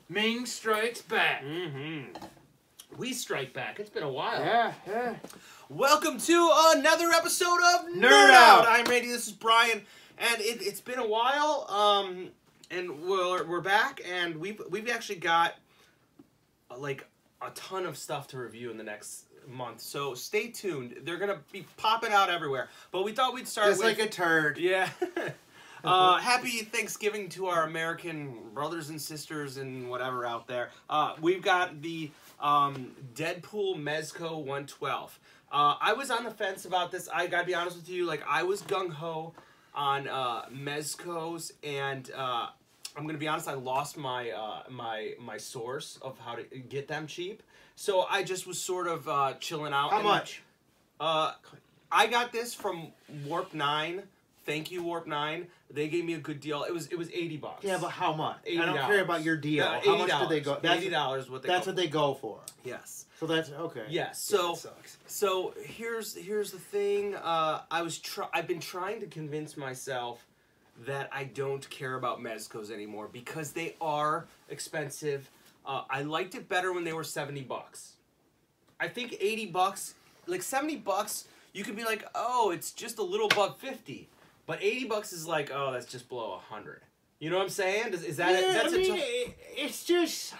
Ming strikes back. We strike back. It's been a while. Yeah. Welcome to another episode of Nerd Out. I'm Randy. This is Brian, and it's been a while. And we're back, and we've actually got like a ton of stuff to review in the next month. So stay tuned. They're gonna be popping out everywhere. But we thought we'd start Just with, like a turd. Yeah. Happy Thanksgiving to our American brothers and sisters and whatever out there. We've got the Deadpool Mezco 112. I was on the fence about this. I gotta be honest with you. Like, I was gung-ho on Mezcos, and I'm gonna be honest, I lost my my source of how to get them cheap. So I just was sort of chilling out. How much? I got this from Warp 9. Thank you, Warp 9. They gave me a good deal. It was $80. Yeah, but how much? $80. I don't care about your deal. How much did they go? That's $80. That's what they go for. Yes. So that's okay. Yes. So that sucks. So here's the thing. I've been trying to convince myself that I don't care about Mezcos anymore because they are expensive. I liked it better when they were $70. I think $80, like $70, you could be like, oh, it's just a little above 50. But $80 is like, oh, that's just below 100. You know what I'm saying? Is that yeah, that's it's just,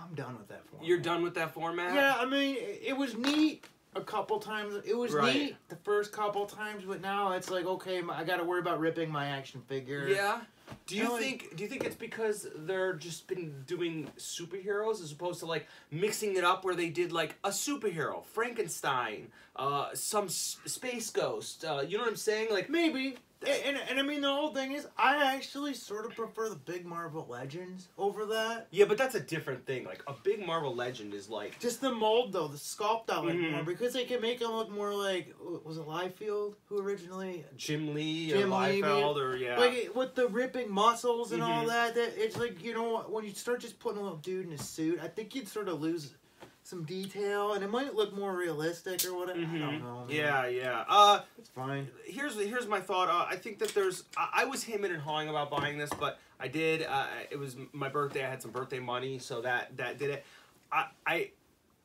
I'm done with that format. You're done with that format? Yeah, I mean, it was neat a couple times. It was Right. neat the first couple times, but now it's like, okay, I got to worry about ripping my action figure. Yeah. Do you No, think it's because they're just been doing superheroes as opposed to like mixing it up where they did like a superhero, Frankenstein, some space ghost, you know what I'm saying? Like Maybe. And I mean, the whole thing is, I actually sort of prefer the big Marvel Legends over that. yeah, but that's a different thing. Like a big Marvel Legend is like Just the mold, though, the sculpt I like more, because they can make them look more like, was it Liefeld who originally? Jim Lee Jim or Lee, Liefeld or yeah. Like, with the ripping muscles and all that, it's like, you know, when you start just putting a little dude in a suit, I think you'd sort of lose some detail, and it might look more realistic or whatever. I don't know. Man. Yeah. It's fine. Here's my thought. I think that there's. I was hemming and hawing about buying this, but I did. It was my birthday. I had some birthday money, so that did it.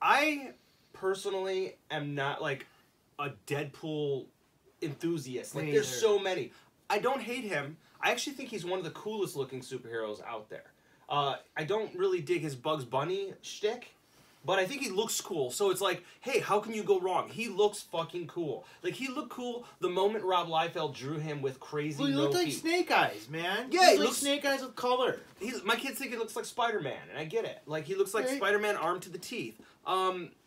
I personally am not like a Deadpool enthusiast. Like, there's so many. I don't hate him. I actually think he's one of the coolest looking superheroes out there. I don't really dig his Bugs Bunny shtick. But I think he looks cool, so it's like, hey, how can you go wrong? He looks fucking cool. Like, he looked cool the moment Rob Liefeld drew him with crazy Well, he looked like Snake Eyes, man. Yeah, he looks like Snake Eyes with color. My kids think he looks like Spider-Man, and I get it. Like, he looks like Spider-Man armed to the teeth.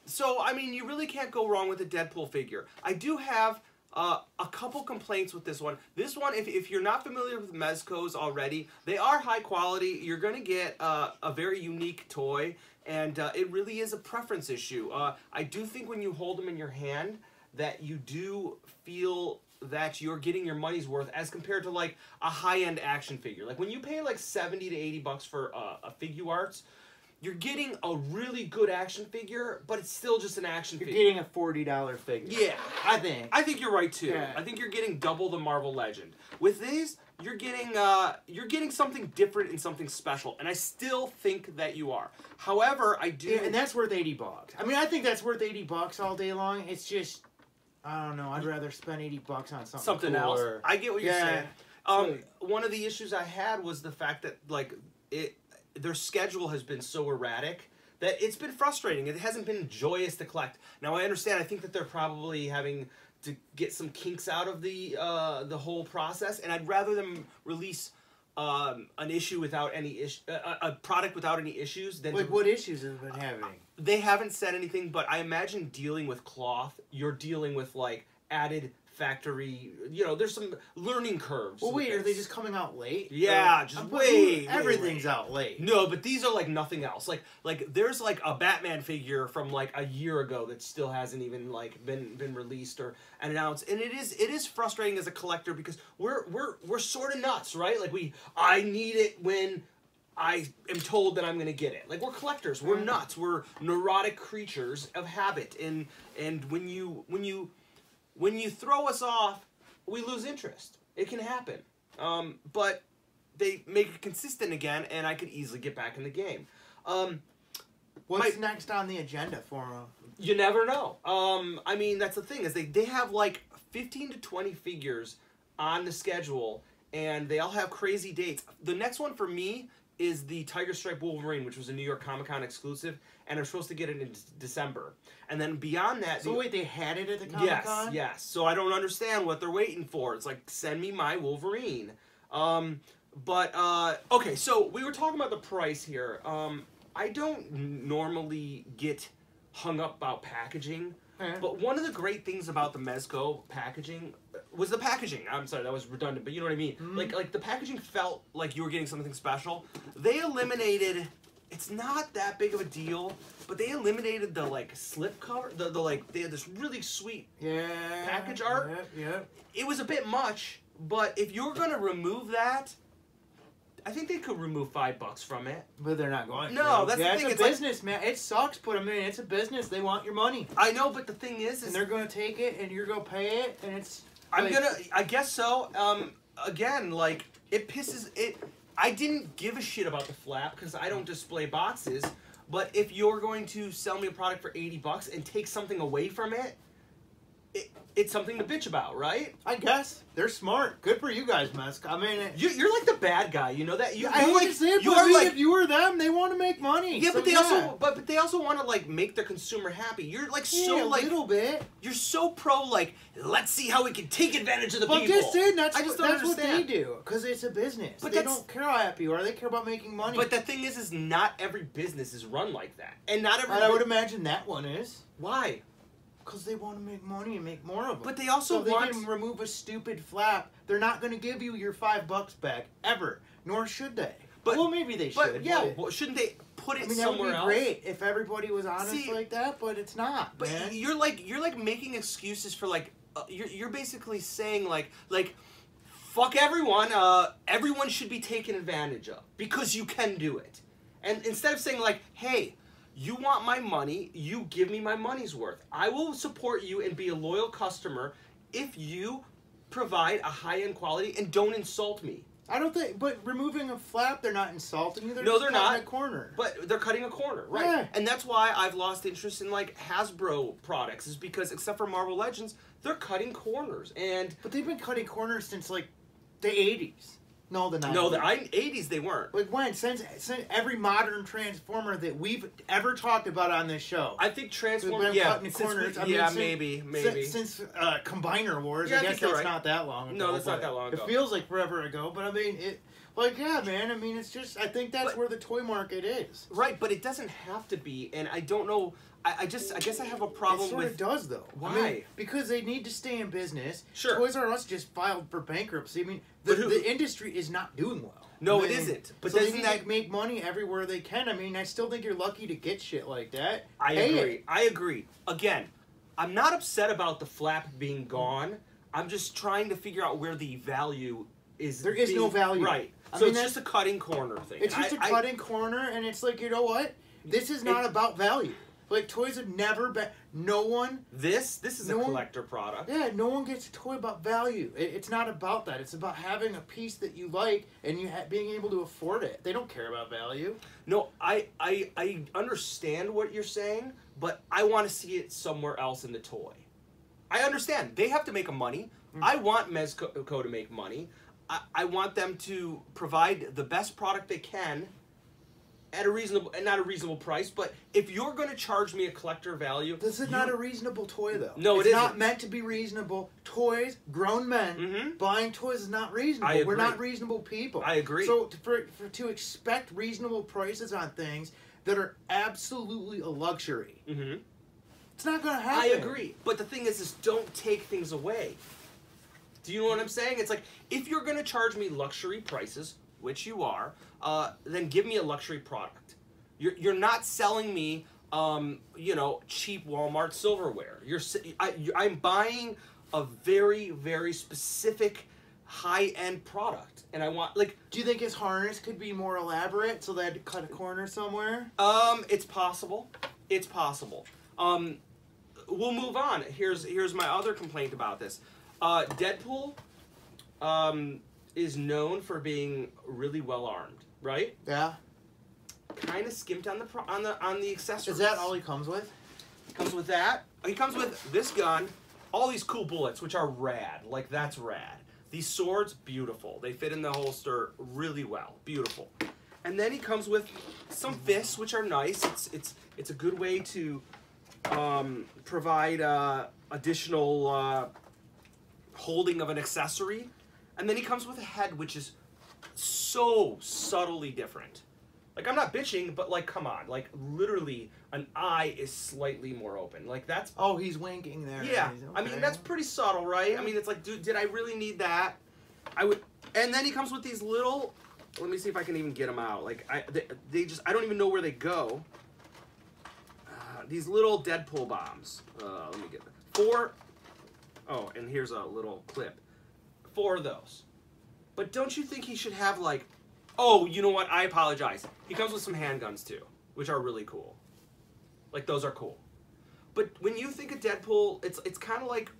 So, I mean, you really can't go wrong with a Deadpool figure. I do have a couple complaints with this one. This one, if you're not familiar with Mezcos already, they are high quality. You're going to get a very unique toy. And it really is a preference issue. I do think when you hold them in your hand that you do feel that you're getting your money's worth as compared to like a high-end action figure. Like when you pay like $70 to $80 for a Figuarts, you're getting a really good action figure, but it's still just an action figure. You're getting a $40 figure. Yeah. I think. I think you're right too. Yeah. I think you're getting double the Marvel Legend. With these, you're getting something different and something special, and I still think that you are. However, I do, and that's worth $80. I mean, I think that's worth $80 all day long. It's just, I don't know. I'd rather spend $80 on something cooler. else. I get what you're saying. One of the issues I had was the fact that like their schedule has been so erratic that it's been frustrating. It hasn't been joyous to collect. Now I understand. I think that they're probably having to get some kinks out of the whole process, and I'd rather them release an issue without any a product without any issues than. Like, what issues have been having? They haven't said anything, but I imagine dealing with cloth, you're dealing with like added factory. You know, there's some learning curves. Well, wait, are they just coming out late? Yeah, just way everything's out late. No, but these are like nothing else. Like there's like a Batman figure from like a year ago that still hasn't even like been released or announced, and it is frustrating as a collector because we're sort of nuts, right? Like I need it when I am told that I'm going to get it. Like, we're collectors. We're nuts. We're neurotic creatures of habit. And when you throw us off, we lose interest. It can happen. But they make it consistent again, and I could easily get back in the game. What's next on the agenda for them? You never know. I mean, that's the thing, is they have like 15 to 20 figures on the schedule, and they all have crazy dates. The next one for me is the Tiger Stripe Wolverine, which was a New York Comic Con exclusive, and I'm supposed to get it in December. And then beyond that... So wait, they had it at the Comic Con? Yes. So I don't understand what they're waiting for. It's like, send me my Wolverine. Okay, so we were talking about the price here. I don't normally get hung up about packaging, but one of the great things about the Mezco packaging was the packaging. I'm sorry, that was redundant, but you know what I mean. Like the packaging felt like you were getting something special. They eliminated. It's not that big of a deal, but they eliminated the like slip cover. The like they had this really sweet package art. Yeah. It was a bit much, but if you're gonna remove that, I think they could remove $5 from it. But they're not going to. No, that's the thing. It's a business, man. It sucks, but I mean, it's a business. They want your money. I know, but the thing is and they're going to take it, and you're going to pay it, and it's... I guess so. Again, like, it pisses... I didn't give a shit about the flap, because I don't display boxes, but if you're going to sell me a product for $80 and take something away from it, it's something to bitch about, right? I guess. They're smart. Good for you guys, Mezco. I mean... You're like the bad guy, you know that? I hate to say it, but if you were them, they want to make money. Yeah, so but they also want to, like, make their consumer happy. You're, like, so, like... a little bit. You're so pro, like, let's see how we can take advantage of the people. Just saying, that's understand. what they do. Because it's a business. But they don't care how happy you are. They care about making money. But the thing is not every business is run like that. And not every... I would imagine that one is. Why? Because they want to make money and make more of them. But they also want... If they can remove a stupid flap, they're not going to give you your $5 back, ever. Nor should they. But, well, maybe they should. But, yeah, well, shouldn't they put it somewhere else? That would be great if everybody was honest like that, but it's not, But man. You're like making excuses for, like... you're basically saying, like... Fuck everyone. Everyone should be taken advantage of. Because you can do it. And instead of saying, like, hey... You want my money, you give me my money's worth. I will support you and be a loyal customer if you provide a high-end quality and don't insult me. I don't think, but removing a flap, they're not insulting you. They're not. A corner. But they're cutting a corner, right? Yeah. And that's why I've lost interest in, like, Hasbro products, is because, except for Marvel Legends, they're cutting corners. But they've been cutting corners since, like, the 80s. No, the 90s. No, the 80s they weren't. Like when? Since every modern Transformer that we've ever talked about on this show. I think Transformers, cutting corners. Maybe. Since Combiner Wars, yeah, I guess that's not that long ago. No, that's not that long ago. It feels like forever ago, but I mean, yeah, man, I mean, it's just, I think that's where the toy market is. Right, but it doesn't have to be, and I don't know... I guess I have a problem with... It sort of does, though. Why? I mean, because they need to stay in business. Sure. Toys R Us just filed for bankruptcy. I mean, the industry is not doing well. No, it isn't. But so doesn't that make money everywhere they can? I mean, I still think you're lucky to get shit like that. I agree. Again, I'm not upset about the flap being gone. I'm just trying to figure out where the value is. There is no value. Right. So it's just a cutting corner thing. It's just a cutting corner, and it's like, you know what? This is not about value. Like, toys have never been... No one... This is a collector product. Yeah, no one gets a toy about value. It's not about that. It's about having a piece that you like and being able to afford it. They don't care about value. No, I understand what you're saying, but I want to see it somewhere else in the toy. I understand. They have to make money. I want Mezco to make money. I want them to provide the best product they can at a reasonable, and not a reasonable price, but if you're going to charge me a collector value... This is not a reasonable toy, though. No, it isn't. It's not meant to be reasonable. Toys, grown men, buying toys is not reasonable. I agree. We're not reasonable people. I agree. So to expect reasonable prices on things that are absolutely a luxury, it's not going to happen. I agree. But the thing is don't take things away. Do you know what I'm saying? It's like, if you're going to charge me luxury prices, which you are, then give me a luxury product. You're not selling me, cheap Walmart silverware. I'm buying a very, very specific high-end product, and I want, like... Do you think his harness could be more elaborate, so they had to cut a corner somewhere? It's possible. It's possible. We'll move on. Here's my other complaint about this. Deadpool, is known for being really well armed, right? Yeah. kind of skimped on the accessories. Is that all he comes with? Comes with that. He comes with this gun, all these cool bullets, which are rad. Like, that's rad. These swords, beautiful. They fit in the holster really well. Beautiful. And then he comes with some fists, which are nice. It's a good way to provide additional holding of an accessory. And then he comes with a head, which is so subtly different. Like, I'm not bitching, but, like, come on. Like, literally, an eye is slightly more open. Like, that's... Oh, he's winking there. Yeah. Okay. I mean, that's pretty subtle, right? I mean, it's like, dude, did I really need that? I would... And then he comes with these little... Let me see if I can even get them out. Like, they just... I don't even know where they go. These little Deadpool bombs. Let me get them. 4... Oh, and here's a little clip. 4 of those. But don't you think he should have, like... Oh, you know what? I apologize. He comes with some handguns, too, which are really cool. Like, those are cool. But when you think of Deadpool, it's kind of like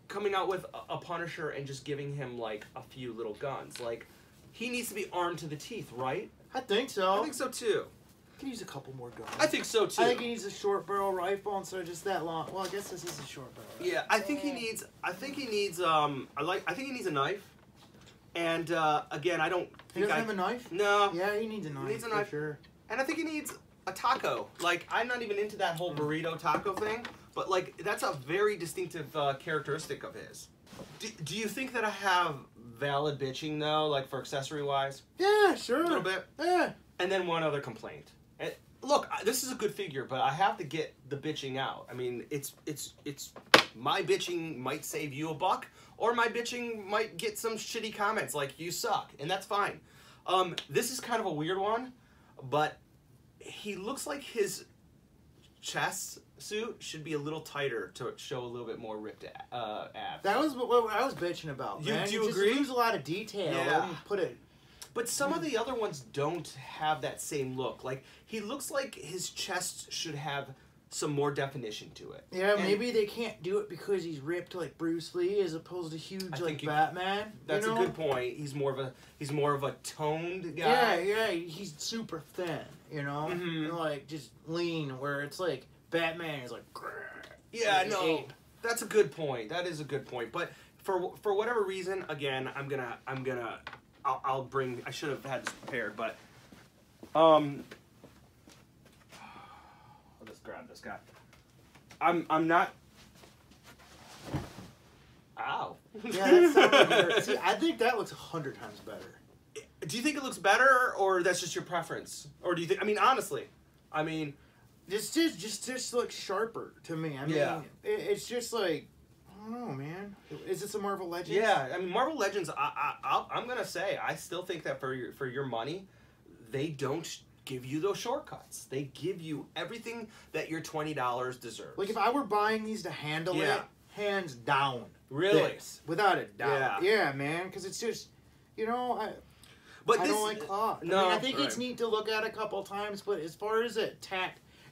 coming out with a Punisher and just giving him, like, a few little guns. Like, he needs to be armed to the teeth, right? I think so. I think so, too. He can use a couple more guns. I think so, too. I think he needs a short barrel rifle instead of just that long. Well, I guess this is a short barrel rifle. Yeah, I think he needs a knife. And, again, I don't think He doesn't have a knife? No. Yeah, he needs a knife. He needs a knife. For sure. And I think he needs a taco. Like, I'm not even into that whole burrito taco thing, but, like, that's a very distinctive characteristic of his. Do you think that I have valid bitching, though, like, for accessory-wise? Yeah, sure. A little bit? Yeah. And then one other complaint. And, look, this is a good figure, but I have to get the bitching out. I mean, it's my bitching might save you a buck, or my bitching might get some shitty comments like, you suck, and that's fine. This is kind of a weird one, but he looks like his chest suit should be a little tighter to show a little bit more ripped abs. That was what I was bitching about, man. Do you He agree? just lose a lot of detail. Yeah. When you put it... But some of the other ones don't have that same look. Like, he looks like his chest should have some more definition to it. Yeah, And maybe they can't do it because he's ripped like Bruce Lee as opposed to huge like Batman. That's you know? a good point. He's more of a toned guy. Yeah, he's super thin, you know? Mhm. And, like, just lean, where it's like Batman is like... Yeah, like no, that's a good point. That is a good point. But for whatever reason, again, I'll bring... I should have had this prepared, but... I'll just grab this guy. I'm not... Ow. Yeah, that sounds like hurt. See, I think that looks 100 times better. Do you think it looks better, or that's just your preference? Or do you think... I mean, honestly. I mean... This just looks sharper to me. I mean, Yeah. It's just like... I don't know, man. Is this a Marvel Legends? Yeah, I mean, Marvel Legends, I'm going to say, I still think that for your money, they don't give you those shortcuts. They give you everything that your $20 deserves. Like, if I were buying these to handle it, hands down. Really? This, without a doubt. Yeah. Yeah, man, because it's just, you know, I this, don't like cloth. No, I mean, I think it's neat to look at a couple times, but as far as it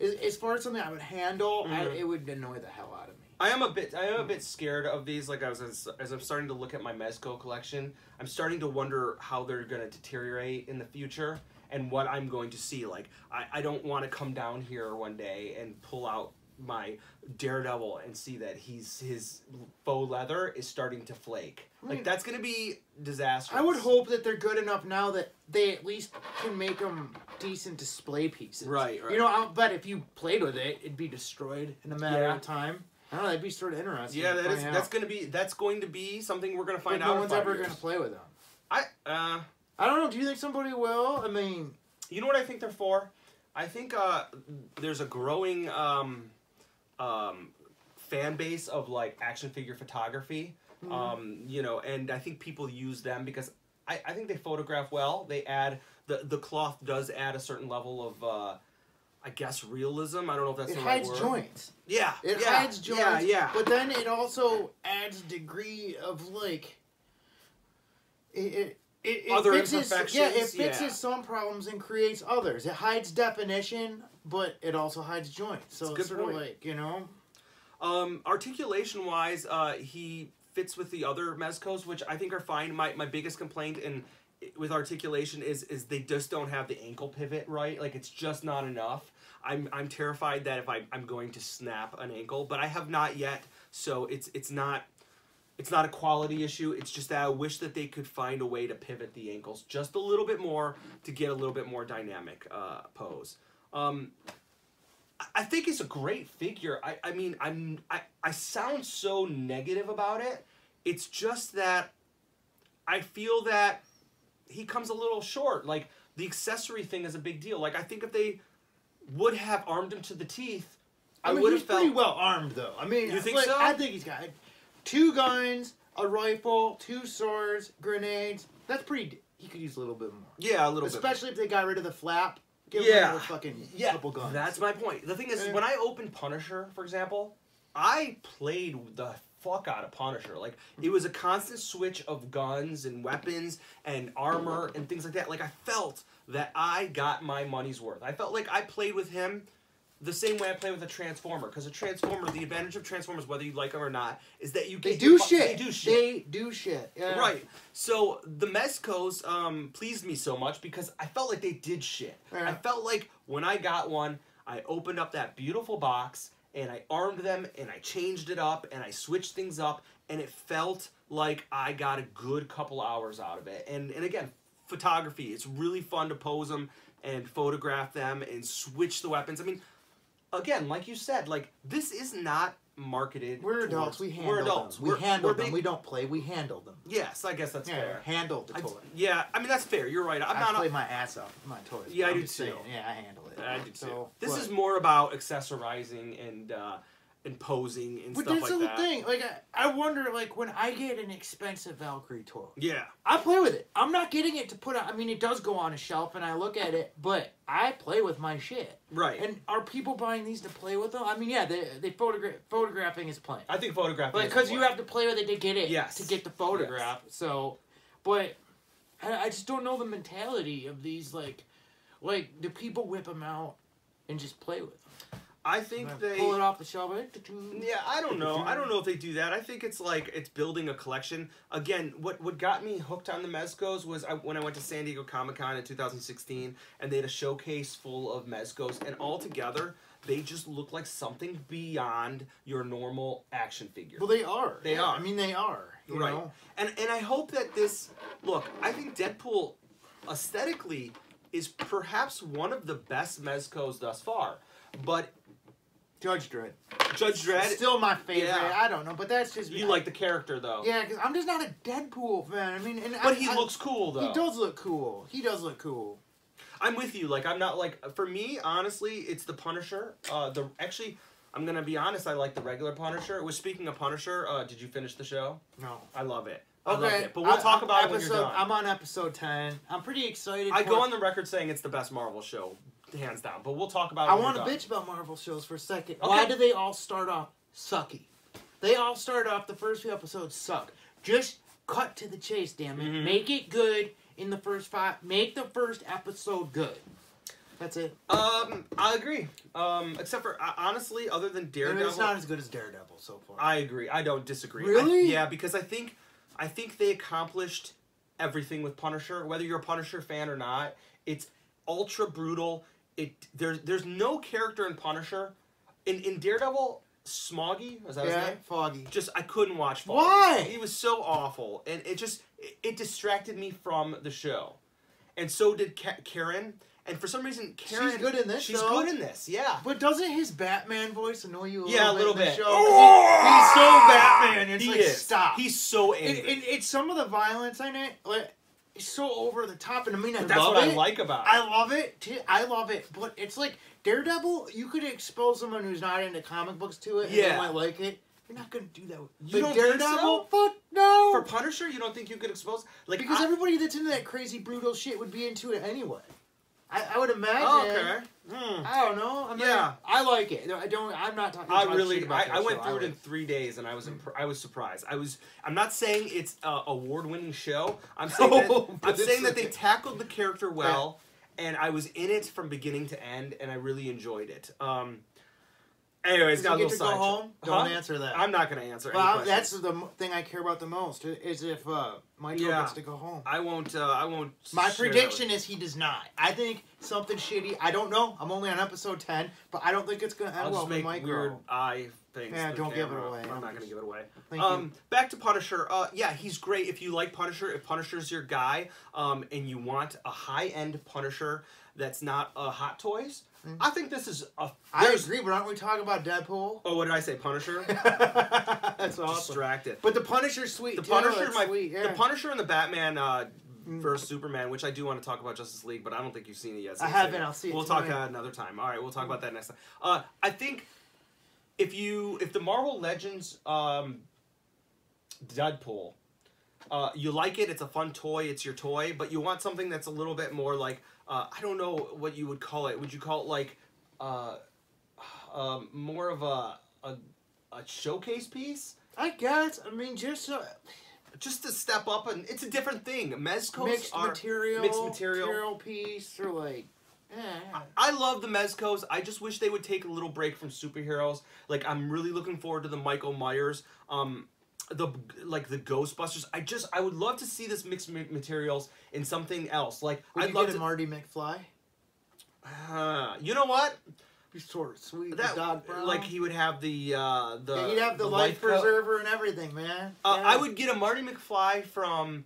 as far as something I would handle, it would annoy the hell out of me. I am a bit scared of these. Like, as I'm starting to look at my Mezco collection, I'm starting to wonder how they're going to deteriorate in the future and what I'm going to see. Like, I don't want to come down here one day and pull out my Daredevil and see that his faux leather is starting to flake. I mean, like, that's going to be disastrous. I would hope that they're good enough now that they at least can make them decent display pieces. Right. You know, I'll bet if you played with it, it'd be destroyed in a matter of time. I don't know, that'd be sort of interesting. Yeah, that's going to be something we're going to find out. No one's ever going to play with them. I don't know. Do you think somebody will? I mean, you know what I think they're for? I think there's a growing fan base of like action figure photography. You know, and I think people use them because I think they photograph well. They add the cloth does add a certain level of I guess realism. I don't know if that's the right word. It hides joints. Yeah. It hides joints. Yeah. But then it also adds degree of like it other fixes, imperfections. Yeah, it fixes some problems and creates others. It hides definition, but it also hides joints. So it's sort of like, you know. Articulation wise, he fits with the other Mezcos, which I think are fine. My biggest complaint with articulation is they just don't have the ankle pivot right. Like it's just not enough. I'm terrified that if I'm going to snap an ankle, but I have not yet. So it's not a quality issue. It's just that I wish that they could find a way to pivot the ankles just a little bit more to get a little bit more dynamic pose. I think it's a great figure. I mean, I sound so negative about it. It's just that I feel that he comes a little short. Like, the accessory thing is a big deal. Like, I think if they would have armed him to the teeth, I would have felt... He's pretty well armed, though. I mean, you think so? I think he's got 2 guns, a rifle, 2 swords, grenades. That's pretty... He could use a little bit more. Yeah, a little bit. Especially if they got rid of the flap. Give him a fucking couple guns. That's my point. The thing is, when I opened Punisher, for example, I played the fuck out of Punisher. Like, it was a constant switch of guns and weapons and armor and things like that. Like, I felt that I got my money's worth. I felt like I played with him the same way I play with a Transformer. Because a Transformer, the advantage of Transformers, whether you like them or not, is that you get... They do shit. They do shit. Yeah. Right. So, the Mezcos pleased me so much because I felt like they did shit. Yeah. I felt like when I got one, I opened up that beautiful box, and I armed them, and I changed it up, and I switched things up, and it felt like I got a good couple hours out of it. And again, photography. It's really fun to pose them and photograph them and switch the weapons. I mean, again, like you said, like, this is not marketed. We're adults. We handle them. We handle them. We don't play. We handle them. Yes, I guess that's fair. Handle the toy. I mean, that's fair. You're right. I play my ass off with my toys. Yeah, I do too. Yeah, I handle it. I do too. This is more about accessorizing and posing and stuff like that. But that's the thing. Like, I wonder, like, when I get an expensive Valkyrie toy. Yeah. I play with it. I'm not getting it to put on... I mean, it does go on a shelf, and I look at it, but I play with my shit. Right. And are people buying these to play with them? I mean, yeah, photographing is playing. I think photographing is because you have to play with it to get it, yes. to get the photograph. Yes. So, but I just don't know the mentality of these, like, do people whip them out and just play with them? I think they pull it off the shelf. Yeah, I don't know. I don't know if they do that. I think it's like it's building a collection. Again, what got me hooked on the Mezcos was when I went to San Diego Comic-Con in 2016, and they had a showcase full of Mezcos, and all together they just look like something beyond your normal action figure. Well, they are. They are. I mean, they are. You know? And I hope that this look. I think Deadpool aesthetically is perhaps one of the best Mezcos thus far, but. Judge Dredd. Still my favorite. Yeah. I don't know, but that's just... You like the character, though. Yeah, because I'm just not a Deadpool fan. I mean... But he looks cool, though. He does look cool. Cool. I'm with you. Like, I'm not, like... For me, honestly, it's the Punisher. Actually, I'm going to be honest, I like the regular Punisher. Speaking of Punisher, did you finish the show? No. I love it. Okay. I love it. But we'll talk about it when you're done. I'm on episode 10. I'm pretty excited. I go on the record saying it's the best Marvel show. Hands down, but we'll talk about it. I want to bitch about Marvel shows for a second. Okay. Why do they all start off sucky? They all start off, the first few episodes suck. Just cut to the chase, damn it. Make it good in the first 5. Make the first episode good. That's it. I agree. Except for, honestly, other than Daredevil. It's not as good as Daredevil so far. I agree. I don't disagree. Really? Yeah, because I think they accomplished everything with Punisher. Whether you're a Punisher fan or not, it's ultra brutal. There's no character in Punisher. In Daredevil, Smoggy, was that his name? Foggy. I couldn't watch Foggy. Why? He was so awful. And it distracted me from the show. And so did Karen. And for some reason, Karen... She's good in this, She's good in this, yeah. But doesn't his Batman voice annoy you a little bit? Yeah, a little bit. He's so Batman. It's like, stop. He's so angry. And it's some of the violence in it, like... It's so over the top, and I mean, that's what I like about it. I love it. I love it, but it's like Daredevil. You could expose someone who's not into comic books to it, and they might like it. You're not gonna do that. You don't Daredevil? think so? Fuck no. For Punisher, you don't think you could expose because everybody that's into that crazy brutal shit would be into it anyway. I would imagine. Oh, okay. I don't know. I mean, I like it. I'm not talking. I went through it in 3 days, and I was surprised. I'm not saying it's an award-winning show. I'm saying that they tackled the character well, and I was in it from beginning to end, and I really enjoyed it. Anyways, Does got he a get little to go side. home? Don't answer that. I'm not going to answer any Well, questions. that's the thing I care about the most. Is if Michael gets to go home. I won't. My share prediction is he does not. I think something shitty. I don't know. I'm only on episode 10, but I don't think it's gonna end I'll well just for make Michael. weird eye things. Yeah, to don't the give it camera. away. I'm not gonna give it away. Thank you. Back to Punisher. Yeah, he's great if you like Punisher. If Punisher's your guy, and you want a high-end Punisher that's not Hot Toys. I think this is a... I agree, but aren't we talking about Deadpool? Oh, what did I say? Punisher? That's awesome. Distracted. But the Punisher's sweet, The too. Punisher, It's sweet, yeah. the Punisher and the Batman versus Superman, which I do want to talk about Justice League, but I don't think you've seen it yet. So I haven't. I'll see it We'll tonight. talk another time. All right, we'll talk about that next time. I think if the Marvel Legends Deadpool, you like it, it's a fun toy, it's your toy, but you want something that's a little bit more like, I don't know what you would call it. Would you call it like more of a showcase piece? I guess. I mean, just to step up, and it's a different thing. Mezcos mixed are material piece, or like. I love the Mezcos. I just wish they would take a little break from superheroes. Like, I'm really looking forward to the Michael Myers, the Ghostbusters. I would love to see this mixed materials in something else. Like, I'd love to Marty McFly. You know what? He's sort of sweet. That, Dog Brown. like, he would have the he'd have the life preserver and everything, man. I would get a Marty McFly from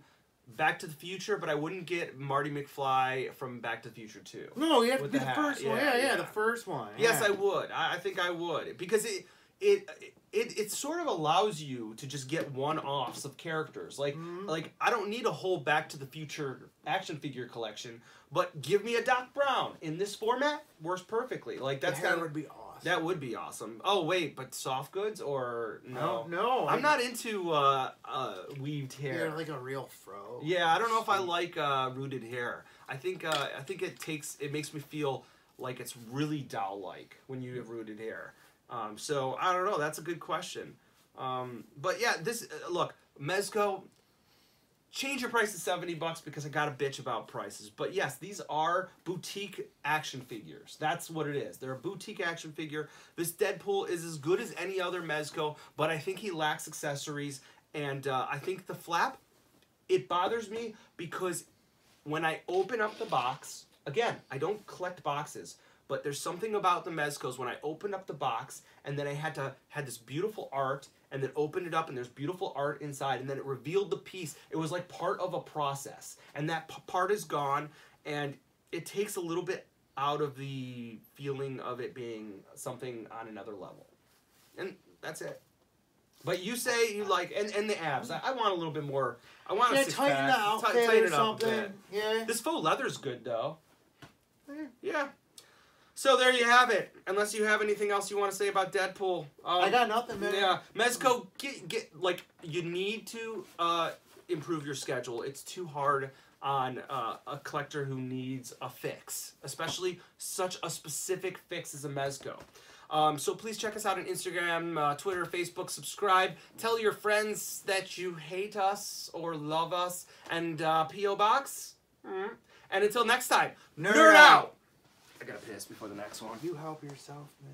Back to the Future, but I wouldn't get Marty McFly from Back to the Future 2. No, you have to be the first one. Yeah, the first one. Yes, I would. I think I would. Because it sort of allows you to just get one-offs of characters. Like, I don't need a whole Back to the Future action figure collection, but give me a Doc Brown in this format, works perfectly. Like, that would be awesome. That would be awesome. Oh, wait, but soft goods or no? No. I'm not into weaved hair. Yeah, like a real fro. Yeah, I don't know if I like rooted hair. I think it makes me feel like it's really doll-like when you have rooted hair. So I don't know. That's a good question. But yeah, look, Mezco. Change your price to $70 because I got a bitch about prices. But yes, these are boutique action figures. That's what it is. They're a boutique action figure. This Deadpool is as good as any other Mezco, but I think he lacks accessories. And I think the flap, it bothers me because when I open up the box, again, I don't collect boxes, but there's something about the Mezcos when I opened up the box and then I had this beautiful art and then opened it up and there's beautiful art inside and then it revealed the piece. It was like part of a process and that part is gone and it takes a little bit out of the feeling of it being something on another level. And that's it. But you say you like, and the abs. I want a little bit more. I want a six-pack. Tighten the outfit tighten or it up a something. bit. Yeah. This faux leather's good though. Yeah. So there you have it. Unless you have anything else you want to say about Deadpool. I got nothing, man. Yeah, Mezco, get like you need to improve your schedule. It's too hard on a collector who needs a fix, especially such a specific fix as a Mezco. So please check us out on Instagram, Twitter, Facebook, subscribe. Tell your friends that you hate us or love us. And P.O. Box. And until next time, nerd out! I gotta piss before the next one. You help yourself, man.